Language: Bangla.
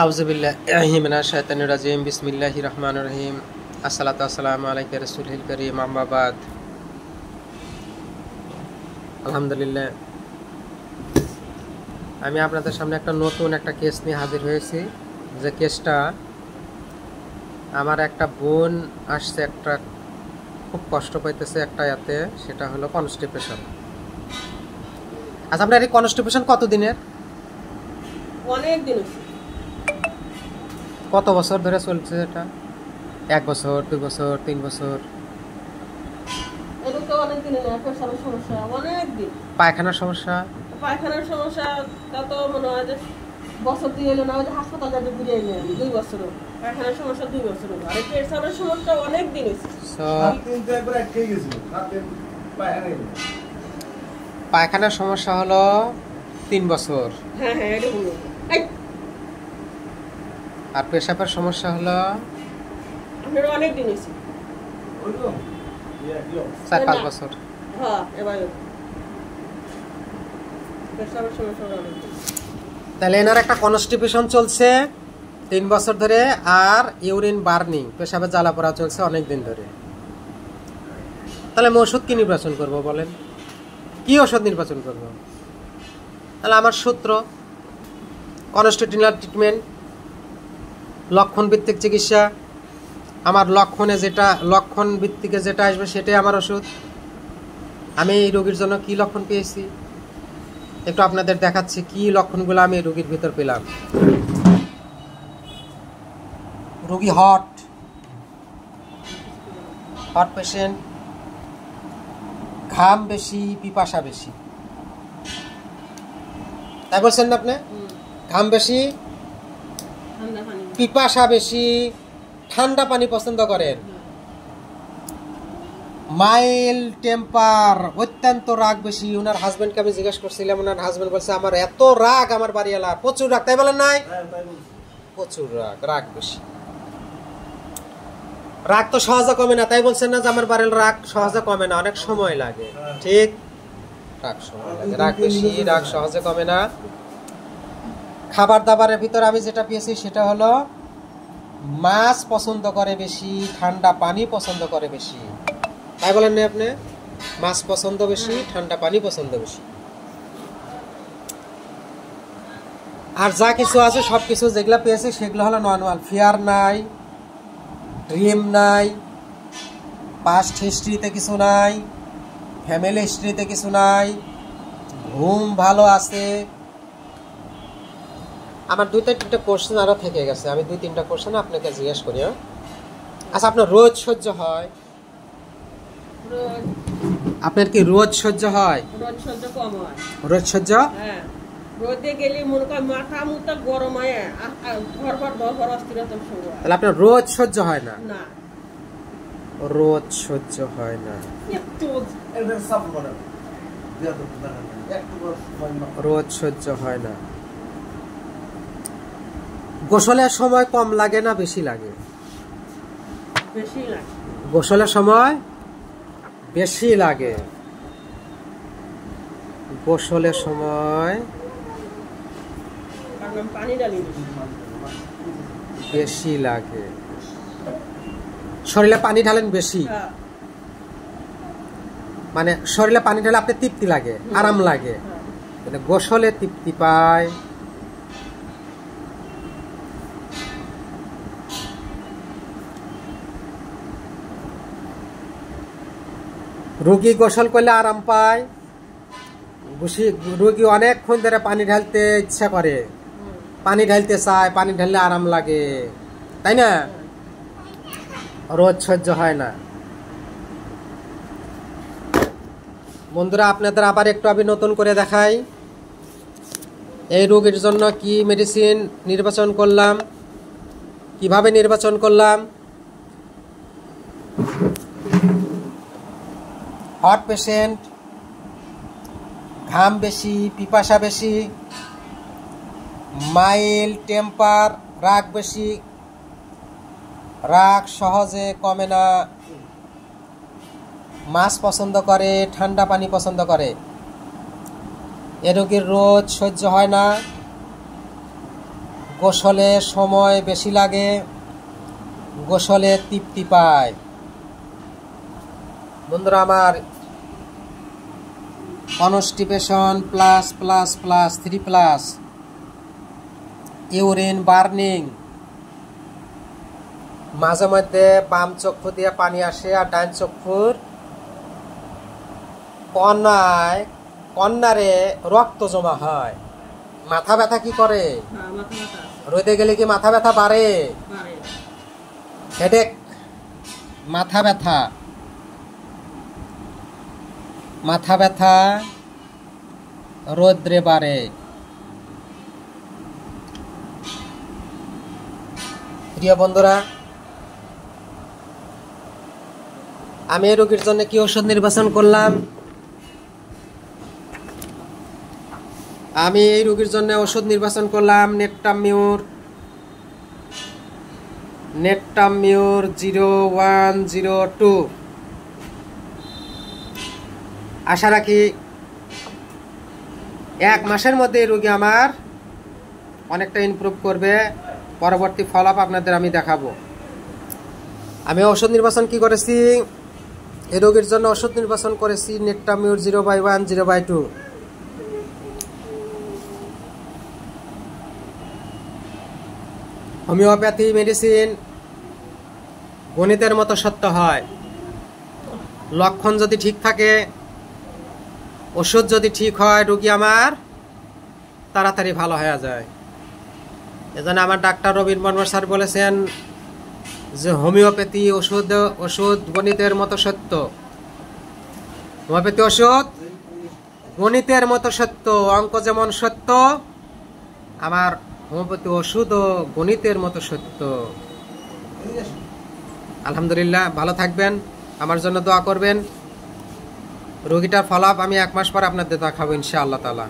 আউযুবিল্লাহি মিনাশ শাইতানির রাজিম বিসমিল্লাহির রহমানির রহিম আসসালাতু ওয়াসসালামু আলাইকা রাসূলিল কারীম আম্মা বাদ। আলহামদুলিল্লাহ, আমি আপনাদের সামনে একটা নতুন কেস নিয়ে হাজির হয়েছি। যে কেসটা আমার একটা বোন আসছে, খুব কষ্ট পাইতেছে এতে, সেটা হলো কনস্টিপেশন। আচ্ছা, আপনার এই কনস্টিপেশন কতদিনের? অনেক দিন। কত বছর ধরে চলছে এটা? 1 বছর, 2 বছর, 3 বছর? পায়খানার সমস্যা? পায়খানার সমস্যা তা তো মনে হয় যে বছর দিয়ে এলো না, ওই যে হাসপাতাল যাতে ঘুরে এলেন 2 বছর। পায়খানার সমস্যা 2 বছর, আর পেটসাবের সমস্যা অনেক দিন হয়েছে। পায়খানার সমস্যা হলো 3 বছর। হ্যাঁ হ্যাঁ, এটা হলো। আর পেশাবের সমস্যা হলো আপনার অনেক দিন হয়েছে, 4-5 বছর। হ্যাঁ, এবার পেশাবের সমস্যা অনেক দিন। তাহলে এনার একটা কনস্টিপেশন চলছে 3 বছর ধরে, আর ইউরিন বার্নিং, পেশাবে জ্বালা পোড়া চলছে অনেক দিন ধরে। তাহলে আমি ওষুধ কি নির্বাচন করব বলেন? কি ওষুধ নির্বাচন করব? তাহলে আমার সূত্র কনস্টিটিউশনাল ট্রিটমেন্ট, লক্ষণ ভিত্তিক চিকিৎসা। আমার লক্ষণ ভিত্তিকে যেটা আসবে সেটাই আমার ওষুধ। আমি এই রোগীর জন্য কি লক্ষণ পেয়েছি একটু আপনাদের দেখাচ্ছি, কি লক্ষণগুলো আমি রোগীর ভিতর পেলাম। রোগী হট পেশেন্ট, ঘাম বেশি, পিপাসা বেশি। তাই বলছেন না আপনি? ঘাম বেশি, পিপাসা বেশি, ঠান্ডা পানি পছন্দ করেন। মাইল টেম্পার, অত্যন্ত রাগ বেশি। ওনার হাজবেন্ডকে আমি জিজ্ঞেস করছিলাম, ওনার হাজবেন্ড বলছে আমার এত রাগ, আমার বাড়িওয়ালা প্রচুর রাগ। তাই বলেন নাই? প্রচুর রাগ বেশি। রাগ তো সহজে কমে না, তাই বলছেন না যে আমার বাড়ির রাগ সহজে কমে না, অনেক সময় লাগে। ঠিক, রাগ সময় লাগে, রাগ বেশি, রাগ সহজে কমে না। খাবার দাবারের ভিতর আমি যেটা পেয়েছি সেটা হলো মাছ পছন্দ করে বেশি, ঠান্ডা পানি পছন্দ করে বেশি। তাই বলেন না আপনি? মাছ পছন্দ বেশি, ঠান্ডা পানি পছন্দ বেশি। আর যা কিছু আছে সবকিছু যেগুলো পেয়েছি সেগুলো হলো নর্মাল। ফিয়ার নাই, ড্রিম নাই, পাস্ট হিস্ট্রিতে কিছু নাই, ফ্যামিলি হিস্ট্রিতে কিছু নাই, ঘুম ভালো আছে। আমার 2-3টা কোশ্চেন আরো থেকে গেছে, আমি 2-3টা কোশ্চেন আপনাকে জিজ্ঞেস করি। আচ্ছা, আপনার রোজ সহ্য হয়? আপনার কি রোজ সহ্য হয়? রোজ সহ্য কম হয়। রোজ সহ্য? হ্যাঁ, রোদে গেলে মনে কর মাথা মুথা গরম হয়, ঘর অস্থিরতা শুরু হয়। তাহলে আপনার রোজ সহ্য হয় না? না, রোজ সহ্য হয় না, রোজ সহ্য হয় না। গোসলের সময় কম লাগে না বেশি লাগে? বেশি লাগে। গোসলের সময় বেশি লাগে। গোসলের সময় পানি ডালি বেশি লাগে। শরীরে পানি ঢালেন বেশি, মানে শরীরে পানি ঢালে আপনার তৃপ্তি লাগে, আরাম লাগে, মানে গোসলে তৃপ্তি পায়। রোগী গোসল করলে আরাম পায়, রোগী অনেকক্ষণ ধরে পানি ঢালতে ইচ্ছা করে, পানি ঢালতে চায়, পানি ঢাললে আরাম লাগে, তাই না? রোজ সহ্য হয় না। বন্ধুরা, আপনাদের আবার একটু আমি নতুন করে দেখাই। এই রোগীর জন্য কি মেডিসিন নির্বাচন করলাম, কিভাবে নির্বাচন করলাম। হট পেশেন্ট, ঘাম বেশি, পিপাসা বেশি, মাইল টেম্পার, রাগ বেশি, রাগ সহজে কমে না, মাছ পছন্দ করে, ঠান্ডা পানি পছন্দ করে। এ রোগীর রোজ সহ্য হয় না, গোসলে সময় বেশি লাগে, গোসলে তৃপ্তি পায়। বন্ধুরা আমার, constipation plus plus plus 3+, urine burning, মাঝে মধ্যে বাম চক্ষু দিয়ে পানি আসে আর ডান চক্ষুর কন্যারে রক্ত জমা হয়। মাথা ব্যথা কি করে? রোদে গেলে কি মাথা ব্যথা বাড়ে? হেডেক, মাথা ব্যথা, মাথা ব্যথা রোদ্রে বাড়ে। প্রিয় বন্ধুরা, আমি এই রোগীর জন্য কি ওষুধ নির্বাচন করলাম? আমি এই রোগীর জন্য ওষুধ নির্বাচন করলাম নেটটামিউর 0102। আশা রাখি 1 মাসের মধ্যে এই রোগী আমার অনেকটা ইমপ্রুভ করবে। পরবর্তী ফলোআপ আপনাদের আমি দেখাবো। আমি ওষুধ নির্বাচন কি করেছি? এই রোগীর জন্য ওষুধ নির্বাচন করেছি নেটটামিউর 0/1 0/2। হোমিওপ্যাথি মেডিসিন গণিতের মতো সত্য হয়। লক্ষণ যদি ঠিক থাকে, ওষুধ যদি ঠিক হয়, রোগী আমার তাড়াতাড়ি ভালো হয়ে যায়। এজন্য আমার ডাক্তার রবীন বর্মা স্যার বলেছেন যে হোমিওপ্যাথি ওষুধ গণিতের মতো সত্য। হোমিওপ্যাথি ওষুধ গণিতের মতো সত্য। অঙ্ক যেমন সত্য, আমার হোমিওপ্যাথি ওষুধও গণিতের মতো সত্য। আলহামদুলিল্লাহ, ভালো থাকবেন, আমার জন্য দোয়া করবেন। রোগীটার ফলোআপ আমি 1 মাস পর আপনাদের দেখাবো ইনশাআল্লাহ তাআলা।